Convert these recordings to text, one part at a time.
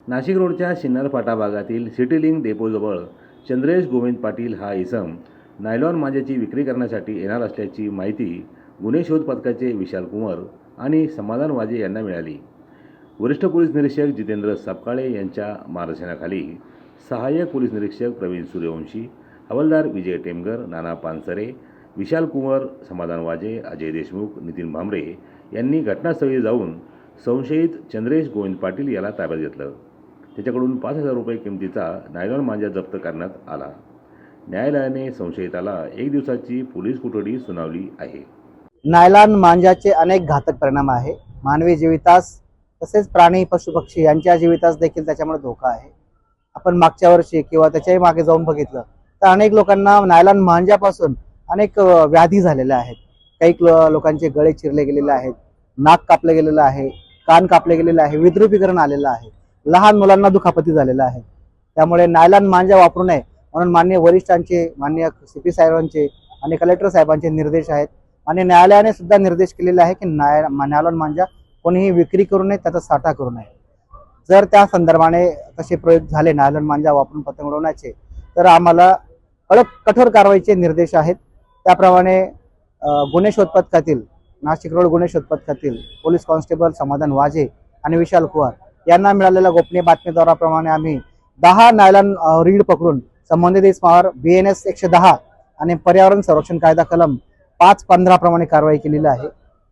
नाशिक रोडच्या शिन्नर फाटा भागातील सिटीलिंक डेपोजवळ चंद्रेश गोविंद पाटील हा इसम नायलॉन मांजाची विक्री करण्यासाठी येणार असल्याची माहिती गुन्हे शोध पथकाचे विशाल कुंवर आणि समाधान वाजे यांना मिळाली। वरिष्ठ पोलीस निरीक्षक जितेंद्र सपकाळे यांच्या मार्गदर्शनाखाली सहाय्यक पोलीस निरीक्षक प्रवीण सूर्यवंशी, हवालदार विजय टेमगर, नाना पानसरे, विशाल कुंवर, समाधान वाजे, अजय देशमुख, नितीन भांबरे यांनी घटनास्थळी जाऊन संशयित चंद्रेश गोविंद पाटील याला ताब्यात घेतलं। त्याच्याकडून 5,000 रुपये किमतीचा नायलॉन मांजा जप्त करण्यात आला। न्यायालयाने संशयिताला 1 दिवसाची पोलीस कोठडी सुनावली आहे। नायलॉन मांजाचे अनेक घातक परिणाम आहे। मानवी जीवितास तसेच प्राणी पशुपक्षी यांच्या जीवितास देखील त्याच्यामुळे धोका आहे। आपण मागच्या वर्षी किंवा त्याच्याही मागे जाऊन बघितलं तर अनेक लोकांना नायलॉन मांजापासून अनेक व्याधी झालेल्या आहेत। काही लोकांचे गळे चिरले गेलेले आहेत, नाक कापले गेलेलं आहे, कान कापले गेलेले आहे, विद्रुपीकरण आलेलं आहे, लहान मुलांना दुखापती झालेल्या आहेत। त्यामुळे नायलॉन मांजा वापरू नये म्हणून माननीय वरिष्ठांचे, माननीय सीपी साहेबांचे आणि कलेक्टर साहेबांचे निर्देश आहेत। आणि न्यायालयाने सुद्धा निर्देश केलेले आहे की नायलॉन मांजा कोणीही विक्री करू नये, त्याचा साठा करू नये। जर त्या संदर्भाने तसे प्रयोग झाले नायलॉन मांजा वापरून पतंग उडवण्याचे तर आम्हाला कठोर कारवाईचे निर्देश आहेत। त्याप्रमाणे गुन्हे शोध पथकातील नाशिक रोड गुन्हे शोध पथकातील पोलीस कॉन्स्टेबल समाधान वाजे आणि विशाल कुंवर यांना मिळालेल्या गोपनीय बातमीद्वाराप्रमाणे आम्ही 10 नायलॉन रीड पकडून संबंधित इसमावर BNS 110 आणि पर्यावरण संरक्षण कायदा कलम 515 प्रमाणे कारवाई केलेली आहे।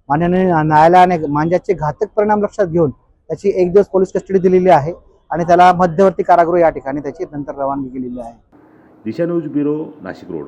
माननीय न्यायालयाने मांजाचे घातक परिणाम लक्षात घेऊन त्याची 1 दिवस पोलीस कस्टडी दिलेली आहे आणि त्याला मध्यवर्ती कारागृह या ठिकाणी त्याची नंतर रवानगी केलेली आहे। दिशा न्यूज ब्युरो, नाशिक रोड।